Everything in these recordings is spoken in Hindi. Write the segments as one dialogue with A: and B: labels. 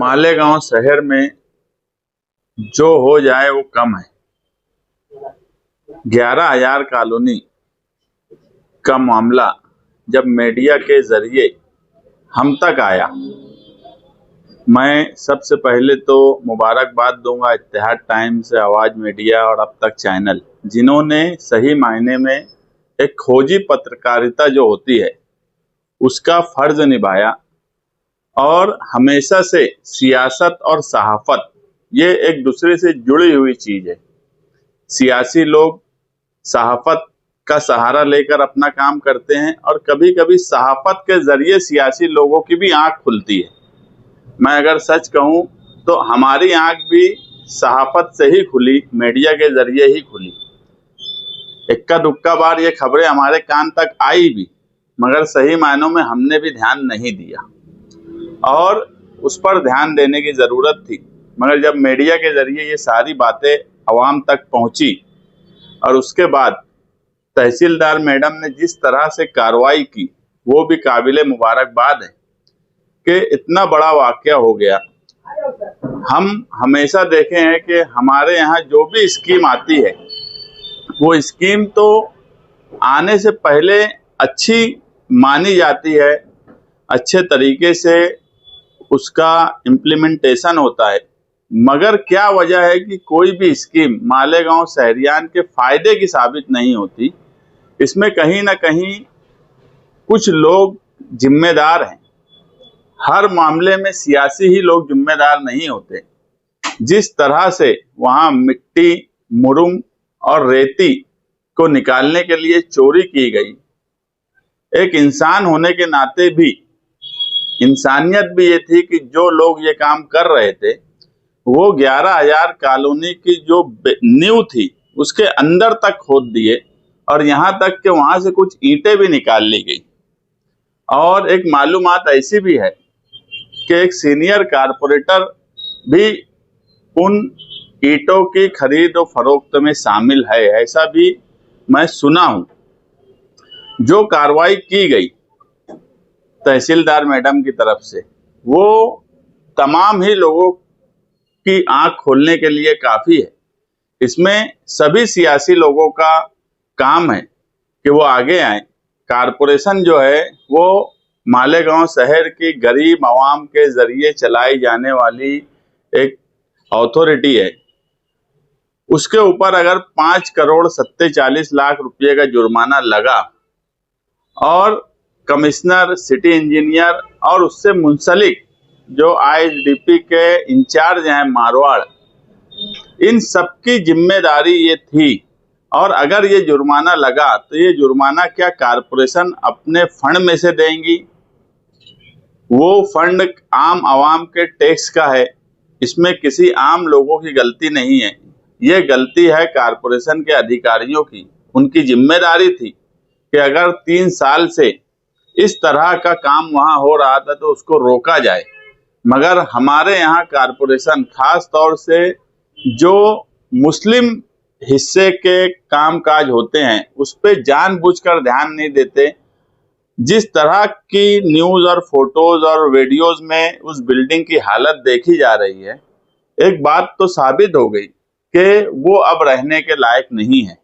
A: मालेगांव शहर में जो हो जाए वो कम है। 11,000 कॉलोनी का मामला जब मीडिया के जरिए हम तक आया, मैं सबसे पहले तो मुबारकबाद दूंगा इत्तेहाद टाइम्स, आवाज़ मीडिया और अब तक चैनल, जिन्होंने सही मायने में एक खोजी पत्रकारिता जो होती है उसका फर्ज निभाया। और हमेशा से सियासत और सहाफत ये एक दूसरे से जुड़ी हुई चीज है। सियासी लोग सहाफत का सहारा लेकर अपना काम करते हैं और कभी कभी सहाफत के जरिए सियासी लोगों की भी आंख खुलती है। मैं अगर सच कहूं तो हमारी आंख भी सहाफत से ही खुली, मीडिया के जरिए ही खुली। इक्का दुक्का बार ये खबरें हमारे कान तक आई भी, मगर सही मायनों में हमने भी ध्यान नहीं दिया और उस पर ध्यान देने की ज़रूरत थी। मगर जब मीडिया के ज़रिए ये सारी बातें आवाम तक पहुंची और उसके बाद तहसीलदार मैडम ने जिस तरह से कार्रवाई की, वो भी काबिले मुबारकबाद है कि इतना बड़ा वाक़या हो गया। हम हमेशा देखे हैं कि हमारे यहाँ जो भी स्कीम आती है वो स्कीम तो आने से पहले अच्छी मानी जाती है, अच्छे तरीके से उसका इम्प्लीमेंटेशन होता है। मगर क्या वजह है कि कोई भी स्कीम मालेगांव शहरियान के फायदे की साबित नहीं होती। इसमें कहीं ना कहीं कुछ लोग जिम्मेदार हैं। हर मामले में सियासी ही लोग जिम्मेदार नहीं होते। जिस तरह से वहाँ मिट्टी, मुरुम और रेती को निकालने के लिए चोरी की गई, एक इंसान होने के नाते भी इंसानियत भी ये थी कि जो लोग ये काम कर रहे थे वो 11,000 कॉलोनी की जो नींव थी उसके अंदर तक खोद दिए और यहाँ तक कि वहाँ से कुछ ईंटें भी निकाल ली गई। और एक मालूमात ऐसी भी है कि एक सीनियर कारपोरेटर भी उन ईंटों की खरीद और फरोख्त में शामिल है, ऐसा भी मैं सुना हूँ। जो कार्रवाई की गई तहसीलदार मैडम की तरफ से, वो तमाम ही लोगों की आंख खोलने के लिए काफ़ी है। इसमें सभी सियासी लोगों का काम है कि वो आगे आए। कारपोरेशन जो है वो मालेगांव शहर की गरीब आवाम के जरिए चलाई जाने वाली एक अथॉरिटी है। उसके ऊपर अगर 5 करोड़ 47 लाख रुपए का जुर्माना लगा और कमिश्नर, सिटी इंजीनियर और उससे मुंसलिक जो आईएसडीपी के इंचार्ज हैं मारवाड़, इन सबकी जिम्मेदारी ये थी। और अगर ये जुर्माना लगा तो ये जुर्माना क्या कारपोरेशन अपने फंड में से देंगी? वो फंड आम आवाम के टैक्स का है, इसमें किसी आम लोगों की गलती नहीं है। ये गलती है कारपोरेशन के अधिकारियों की। उनकी जिम्मेदारी थी कि अगर 3 साल से इस तरह का काम वहाँ हो रहा था तो उसको रोका जाए। मगर हमारे यहाँ कारपोरेशन खास तौर से जो मुस्लिम हिस्से के कामकाज होते हैं उस पर जानबूझकर ध्यान नहीं देते। जिस तरह की न्यूज़ और फोटोज और वीडियोस में उस बिल्डिंग की हालत देखी जा रही है, एक बात तो साबित हो गई कि वो अब रहने के लायक नहीं है।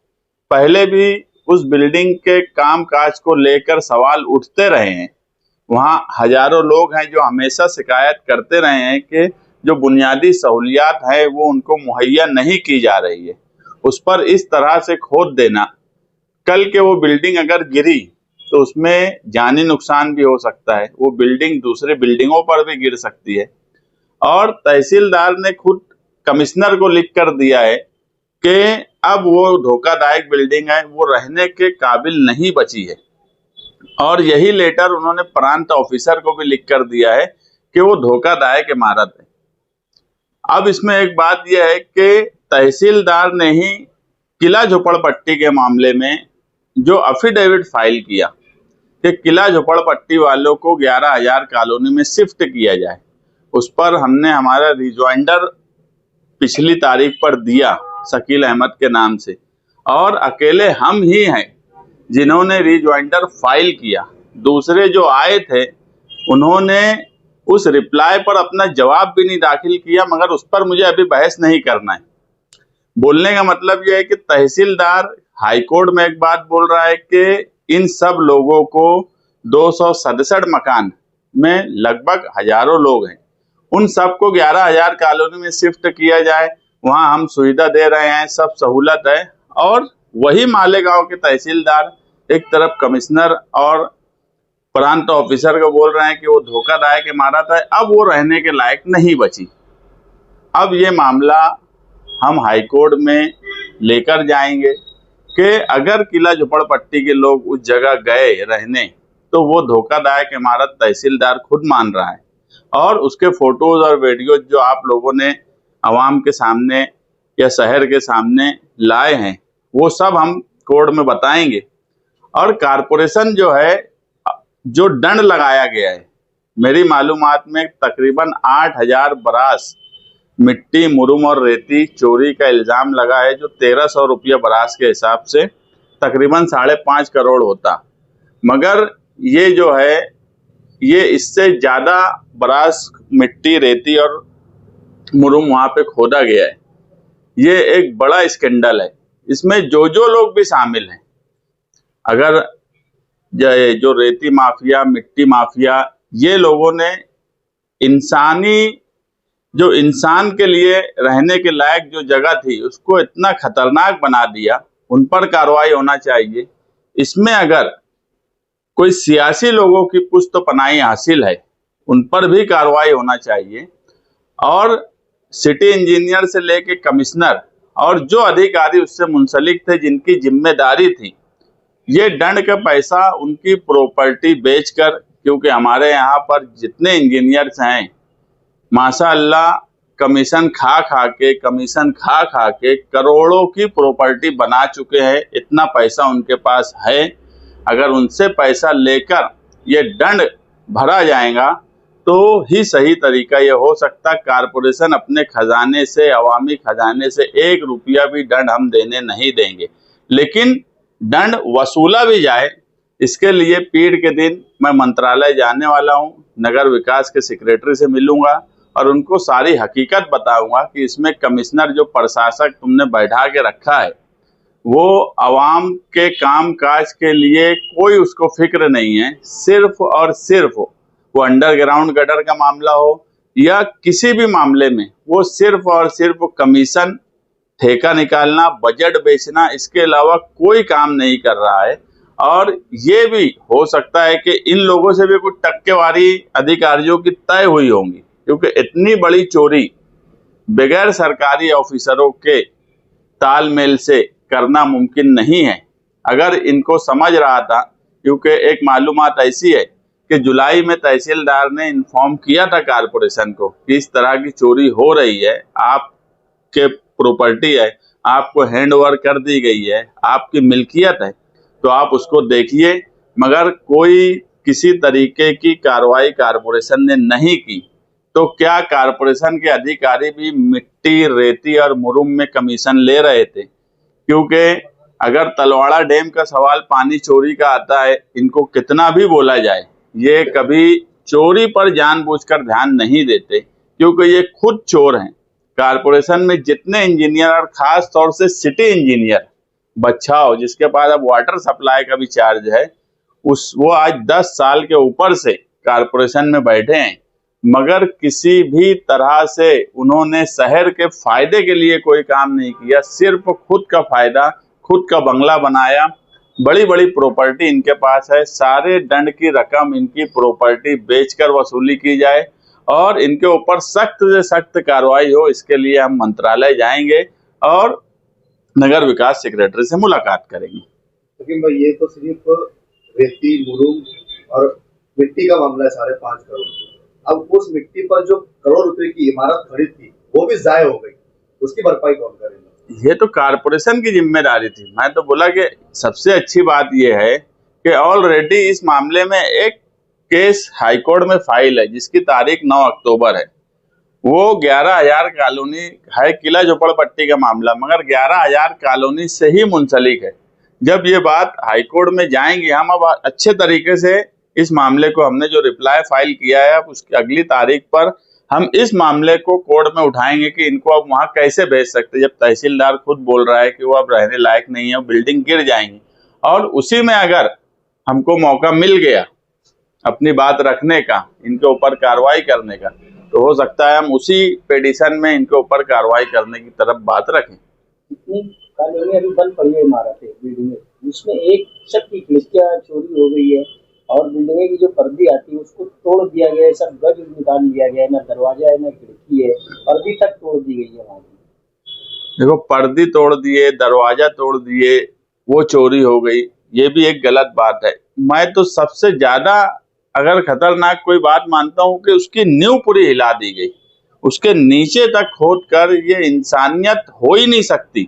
A: पहले भी उस बिल्डिंग के कामकाज को लेकर सवाल उठते रहे हैं। वहाँ हजारों लोग हैं जो हमेशा शिकायत करते रहे हैं कि जो बुनियादी सहूलियात है वो उनको मुहैया नहीं की जा रही है। उस पर इस तरह से खोद देना, कल के वो बिल्डिंग अगर गिरी तो उसमें जानी नुकसान भी हो सकता है। वो बिल्डिंग दूसरे बिल्डिंगों पर भी गिर सकती है। और तहसीलदार ने खुद कमिश्नर को लिख कर दिया है कि अब वो धोखादायक बिल्डिंग है, वो रहने के काबिल नहीं बची है। और यही लेटर उन्होंने प्रांत ऑफिसर को भी लिख कर दिया है कि वो धोखादायक इमारत है। अब इसमें एक बात यह है कि तहसीलदार ने ही किला झोपड़पट्टी के मामले में जो अफिडेविट फाइल किया कि किला झोपड़पट्टी वालों को 11,000 कॉलोनी में शिफ्ट किया जाए, उस पर हमने हमारा रिजॉइंडर पिछली तारीख पर दिया शकील अहमद के नाम से। और अकेले हम ही हैं जिन्होंने रिजॉइंडर फाइल किया। दूसरे जो आए थे उन्होंने उस रिप्लाई पर अपना जवाब भी नहीं दाखिल किया, मगर उस पर मुझे अभी बहस नहीं करना है। बोलने का मतलब यह है कि तहसीलदार हाईकोर्ट में एक बात बोल रहा है कि इन सब लोगों को 267 मकान में लगभग हजारों लोग हैं, उन सबको 11,000 कॉलोनी में शिफ्ट किया जाए, वहां हम सुविधा दे रहे हैं, सब सहूलत है। और वही मालेगांव के तहसीलदार एक तरफ कमिश्नर और प्रांत ऑफिसर को बोल रहे हैं कि वो धोखादायक इमारत है, अब वो रहने के लायक नहीं बची। अब ये मामला हम हाईकोर्ट में लेकर जाएंगे कि अगर किला झोपड़पट्टी के लोग उस जगह गए रहने तो वो धोखादायक इमारत तहसीलदार खुद मान रहा है, और उसके फोटोज और वीडियोज जो आप लोगों ने आवाम के सामने या शहर के सामने लाए हैं वो सब हम कोर्ट में बताएंगे। और कारपोरेशन जो है, जो दंड लगाया गया है, मेरी मालूमात में तकरीबन 8,000 बरास मिट्टी, मुरुम और रेती चोरी का इल्जाम लगा है, जो 1,300 रुपये बरास के हिसाब से तकरीबन 5.5 करोड़ होता। मगर ये जो है, ये इससे ज्यादा बरास, मिट्टी, रेती और मुरुम वहां पे खोदा गया है। ये एक बड़ा स्कैंडल है। इसमें जो जो लोग भी शामिल हैं, अगर जो रेती माफिया, मिट्टी माफिया, ये लोगों ने जो इंसान के लिए रहने के लायक जो जगह थी उसको इतना खतरनाक बना दिया, उन पर कार्रवाई होना चाहिए। इसमें अगर कोई सियासी लोगों की पुष्ट पनाही हासिल है, उन पर भी कार्रवाई होना चाहिए। और सिटी इंजीनियर से लेके कमिश्नर और जो अधिकारी उससे मुंसलिक थे, जिनकी जिम्मेदारी थी, ये दंड का पैसा उनकी प्रॉपर्टी बेचकर, क्योंकि हमारे यहाँ पर जितने इंजीनियर्स हैं माशाअल्लाह कमीशन खा खा के करोड़ों की प्रॉपर्टी बना चुके हैं। इतना पैसा उनके पास है, अगर उनसे पैसा लेकर ये दंड भरा जाएगा तो ही सही तरीका ये हो सकता। कारपोरेशन अपने खजाने से, अवामी खजाने से 1 रुपया भी दंड हम देने नहीं देंगे, लेकिन दंड वसूला भी जाए, इसके लिए पीर के दिन मैं मंत्रालय जाने वाला हूँ, नगर विकास के सेक्रेटरी से मिलूंगा और उनको सारी हकीकत बताऊंगा कि इसमें कमिश्नर जो प्रशासक तुमने बैठा के रखा है वो अवाम के काम काज के लिए कोई उसको फिक्र नहीं है। सिर्फ और सिर्फ वो अंडरग्राउंड गटर का मामला हो या किसी भी मामले में, वो सिर्फ और सिर्फ कमीशन, ठेका निकालना, बजट बेचना, इसके अलावा कोई काम नहीं कर रहा है। और ये भी हो सकता है कि इन लोगों से भी कुछ टक्केवारी अधिकारियों की तय हुई होंगी, क्योंकि इतनी बड़ी चोरी बगैर सरकारी ऑफिसरों के तालमेल से करना मुमकिन नहीं है। अगर इनको समझ रहा था, क्योंकि एक मालूमात ऐसी है कि जुलाई में तहसीलदार ने इन्फॉर्म किया था कारपोरेशन को कि इस तरह की चोरी हो रही है, आपके प्रॉपर्टी है, आपको हैंड ओवर कर दी गई है, आपकी मिल्कियत है, तो आप उसको देखिए। मगर कोई किसी तरीके की कार्रवाई कारपोरेशन ने नहीं की, तो क्या कारपोरेशन के अधिकारी भी मिट्टी, रेती और मुरुम में कमीशन ले रहे थे? क्योंकि अगर तलवाड़ा डैम का सवाल पानी चोरी का आता है, इनको कितना भी बोला जाए, ये कभी चोरी पर जानबूझकर ध्यान नहीं देते, क्योंकि ये खुद चोर हैं। कारपोरेशन में जितने इंजीनियर और खास तौर से सिटी इंजीनियर बच्छाओ, जिसके पास अब वाटर सप्लाई का भी चार्ज है, वो आज 10 साल के ऊपर से कारपोरेशन में बैठे हैं, मगर किसी भी तरह से उन्होंने शहर के फायदे के लिए कोई काम नहीं किया। सिर्फ खुद का फायदा, खुद का बंगला बनाया, बड़ी बड़ी प्रॉपर्टी इनके पास है। सारे दंड की रकम इनकी प्रॉपर्टी बेचकर वसूली की जाए और इनके ऊपर सख्त से सख्त कार्रवाई हो, इसके लिए हम मंत्रालय जाएंगे और नगर विकास सेक्रेटरी से मुलाकात करेंगे।
B: लेकिन भाई ये तो सिर्फ रेती, मुरुम और मिट्टी का मामला है, 5.5 करोड़। अब उस मिट्टी पर जो करोड़ रुपए की इमारत खड़ी थी वो भी जाय हो गई, उसकी भरपाई कौन करेगा?
A: ये तो कारपोरेशन की जिम्मेदारी थी। मैं तो बोला कि सबसे अच्छी बात यह है कि ऑलरेडी इस मामले में एक केस हाईकोर्ट में फाइल है जिसकी तारीख 9 अक्टूबर है। वो 11,000 कॉलोनी है, किला झोपड़पट्टी का मामला, मगर 11,000 कॉलोनी से ही मुंसलिक है। जब ये बात हाईकोर्ट में जाएंगी, हम अब अच्छे तरीके से इस मामले को हमने जो रिप्लाई फाइल किया है, अब उसकी अगली तारीख पर हम इस मामले को कोर्ट में उठाएंगे कि इनको अब वहां कैसे भेज सकते हैं, जब तहसीलदार खुद बोल रहा है कि वो अब रहने लायक नहीं है, बिल्डिंग गिर जाएंगी। और उसी में अगर हमको मौका मिल गया अपनी बात रखने का, इनके ऊपर कार्रवाई करने का, तो हो सकता है हम उसी पिटीशन में इनके ऊपर कार्रवाई करने की तरफ बात रखें।
C: इतनी कॉलोनी अभी बंद पड़ी है इमारतें, बिल्डिंगें, जिसमें एक छत की खिड़कियां चोरी हो गई है और बिल्डिंगे की जो पर्दी आती है उसको तोड़ दिया गया है, सब गज निकाल लिया गया है, ना दरवाजा है ना खिड़की है, पर्दी तक तोड़ दी गई है वहां की।
A: देखो, पर्दी तोड़ दिए, दरवाजा तोड़ दिए, वो चोरी हो गई, ये भी एक गलत बात है। मैं तो सबसे ज्यादा अगर खतरनाक कोई बात मानता हूं कि उसकी नींव पूरी हिला दी गई, उसके नीचे तक खोद कर, ये इंसानियत हो ही नहीं सकती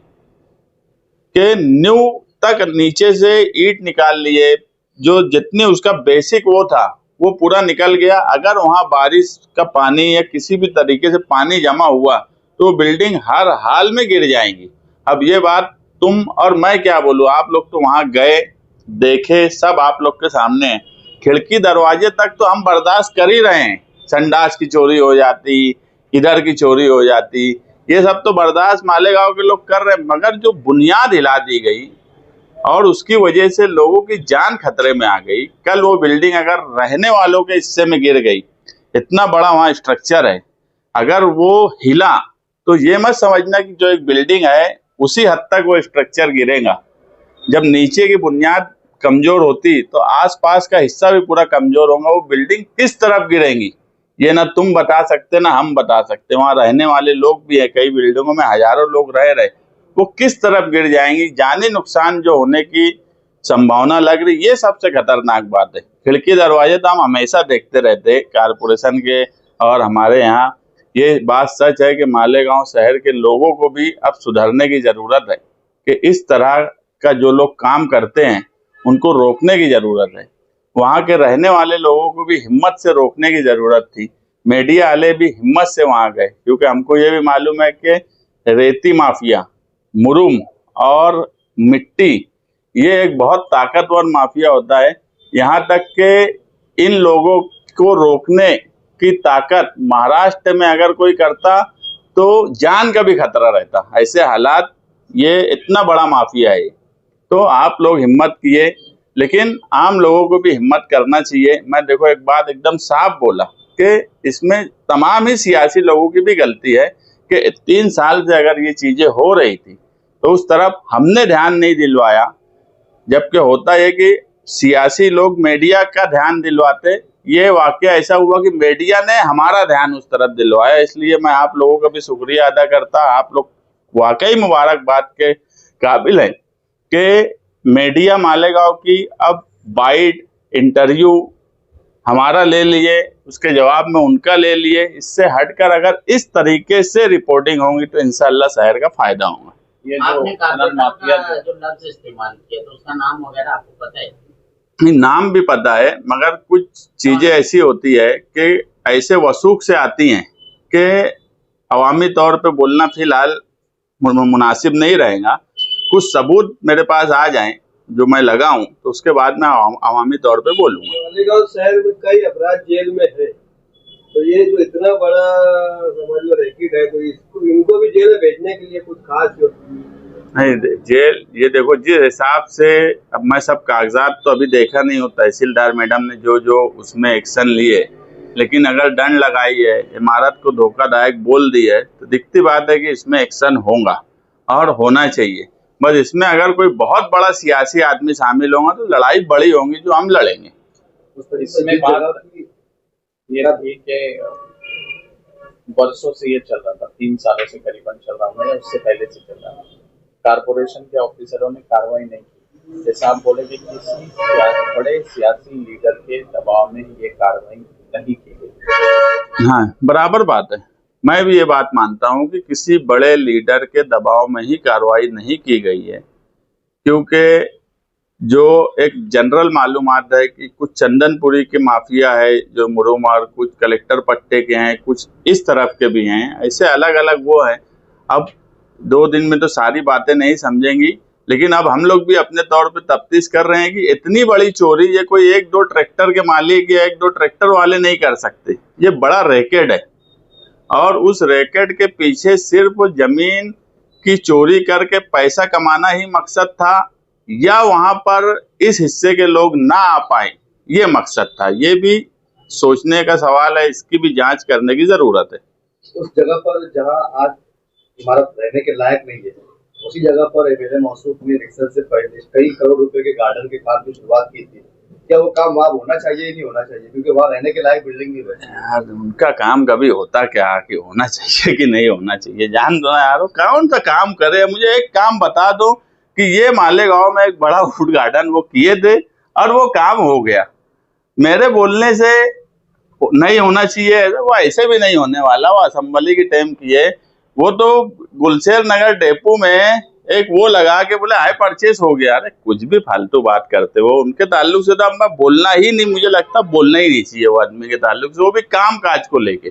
A: कि नींव तक नीचे से ईंट निकाल लिए, जो जितनी उसका बेसिक वो था वो पूरा निकल गया। अगर वहां बारिश का पानी या किसी भी तरीके से पानी जमा हुआ तो बिल्डिंग हर हाल में गिर जाएंगी। अब ये बात तुम और मैं क्या बोलूं, आप लोग तो वहां गए, देखे, सब आप लोग के सामने है। खिड़की दरवाजे तक तो हम बर्दाश्त कर ही रहे हैं, संडास की चोरी हो जाती, इधर की चोरी हो जाती, ये सब तो बर्दाश्त मालेगांव के लोग कर रहे हैं, मगर जो बुनियाद हिला दी गई और उसकी वजह से लोगों की जान खतरे में आ गई। कल वो बिल्डिंग अगर रहने वालों के हिस्से में गिर गई, इतना बड़ा वहां स्ट्रक्चर है, अगर वो हिला तो ये मत समझना कि जो एक बिल्डिंग है उसी हद तक वो स्ट्रक्चर गिरेगा। जब नीचे की बुनियाद कमजोर होती तो आसपास का हिस्सा भी पूरा कमजोर होगा। वो बिल्डिंग किस तरफ गिरेंगी ये ना तुम बता सकते ना हम बता सकते। वहां रहने वाले लोग भी है, कई बिल्डिंगों में हजारों लोग रह रहे, वो किस तरफ गिर जाएंगी, जानी नुकसान जो होने की संभावना लग रही, ये सबसे खतरनाक बात है। खिड़की दरवाजे तो हम हमेशा देखते रहते कारपोरेशन के, और हमारे यहाँ ये बात सच है कि मालेगांव शहर के लोगों को भी अब सुधरने की जरूरत है कि इस तरह का जो लोग काम करते हैं उनको रोकने की जरूरत है। वहां के रहने वाले लोगों को भी हिम्मत से रोकने की जरूरत थी। मीडिया वाले भी हिम्मत से वहां गए, क्योंकि हमको ये भी मालूम है कि रेती माफिया, मुरुम और मिट्टी, ये एक बहुत ताकतवर माफिया होता है। यहाँ तक कि इन लोगों को रोकने की ताकत महाराष्ट्र में अगर कोई करता तो जान का भी खतरा रहता। ऐसे हालात, ये इतना बड़ा माफिया है। तो आप लोग हिम्मत किए, लेकिन आम लोगों को भी हिम्मत करना चाहिए। मैं देखो एक बात एकदम साफ बोला कि इसमें तमाम ही सियासी लोगों की भी गलती है कि 3 साल से अगर ये चीजें हो रही थी तो उस तरफ हमने ध्यान नहीं दिलवाया, जबकि होता है कि सियासी लोग मीडिया का ध्यान दिलवाते। ये वाकया ऐसा हुआ कि मीडिया ने हमारा ध्यान उस तरफ दिलवाया, इसलिए मैं आप लोगों का भी शुक्रिया अदा करता। आप लोग वाकई मुबारकबाद के काबिल हैं कि मीडिया मालेगांव की अब बाइट, इंटरव्यू हमारा ले लिए, उसके जवाब में उनका ले लिए। इससे हटकर अगर इस तरीके से रिपोर्टिंग होगी तो इंशाल्लाह शहर का फायदा होगा।
D: ये आपने माफिया जो लफ्ज इस्तेमाल किया तो उसका नाम वगैरह आपको पता है?
A: नहीं, नाम भी पता है, मगर कुछ चीजें ऐसी होती है कि ऐसे वसूख से आती हैं कि अवामी तौर पे बोलना फिलहाल मुनासिब नहीं रहेगा। कुछ सबूत मेरे पास आ जाएं जो मैं लगाऊं तो उसके बाद मैं अवामी तौर पे बोलूंगा।
E: मालेगांव शहर में कई अपराध जेल में है, तो ये जो इतना बड़ा समझ लो रैकेट है, तो इसको इनको भी जेल में भेजने के लिए कुछ खास
A: नहीं, जेल, ये देखो जिस हिसाब से, अब मैं सब कागजात तो अभी देखा नहीं हूँ, तहसीलदार मैडम ने जो जो उसमें एक्शन लिए, लेकिन अगर दंड लगाई है, इमारत को धोखादायक बोल दी है, तो दिखती बात है कि इसमें एक्शन होगा और होना चाहिए। बस इसमें अगर कोई बहुत बड़ा सियासी आदमी शामिल होगा तो लड़ाई बड़ी होगी जो हम लड़ेंगे।
D: इसमें बात ये थी कि वर्षों से ये चल रहा था, 3 सालों से करीबन चल रहा है, उससे पहले से चल रहा था। कारपोरेशन के ऑफिसरों ने कार्रवाई नहीं की। जैसे आप बोले कि किसी बड़े सियासी लीडर के दबाव में ये कार्रवाई नहीं की गई।
A: हाँ, बराबर बात है। मैं भी ये बात मानता हूँ कि किसी बड़े लीडर के दबाव में ही कार्रवाई नहीं की गई है, क्योंकि जो एक जनरल मालूमात है कि कुछ चंदनपुरी के माफिया है जो मुरुम, और कुछ कलेक्टर पट्टे के हैं, कुछ इस तरफ के भी हैं, ऐसे अलग अलग वो हैं। अब 2 दिन में तो सारी बातें नहीं समझेंगी, लेकिन अब हम लोग भी अपने तौर पे तफ्तीश कर रहे हैं कि इतनी बड़ी चोरी ये कोई एक दो ट्रैक्टर के मालिक या एक दो ट्रैक्टर वाले नहीं कर सकते, ये बड़ा रैकेट है। और उस रैकेट के पीछे सिर्फ जमीन की चोरी करके पैसा कमाना ही मकसद था, या वहां पर इस हिस्से के लोग ना आ पाए ये मकसद था। ये भी सोचने का सवाल है, इसकी भी जांच करने की जरूरत है।
B: उस जगह पर जहां आज इमारत रहने के लायक नहीं है, उसी जगह पर एमएलए मौसूफ ने रिक्शा से पहले कई करोड़ रुपए के गार्डन के काम की शुरुआत की थी। क्या वो काम वहां होना चाहिए नहीं होना चाहिए, क्योंकि वहां रहने के लायक बिल्डिंग नहीं बची?
A: यार उनका काम कभी होता क्या कि होना चाहिए कि नहीं होना चाहिए, जान दो ना यार, वो कौन सा काम करे। मुझे एक काम बता दो कि ये मालेगांव में एक बड़ा फूड गार्डन वो किए थे और वो काम हो गया, मेरे बोलने से नहीं होना चाहिए, वो ऐसे भी नहीं होने वाला। वो असेंबली की टाइम की है, वो तो गुलशेर नगर डेपो में एक वो लगा के बोले हाई परचेस हो गया। अरे कुछ भी फालतू बात करते हो, उनके ताल्लुक से तो अब मैं बोलना ही नहीं, मुझे लगता बोलना ही नहीं चाहिए वो आदमी के ताल्लुक से, वो भी काम काज को लेके।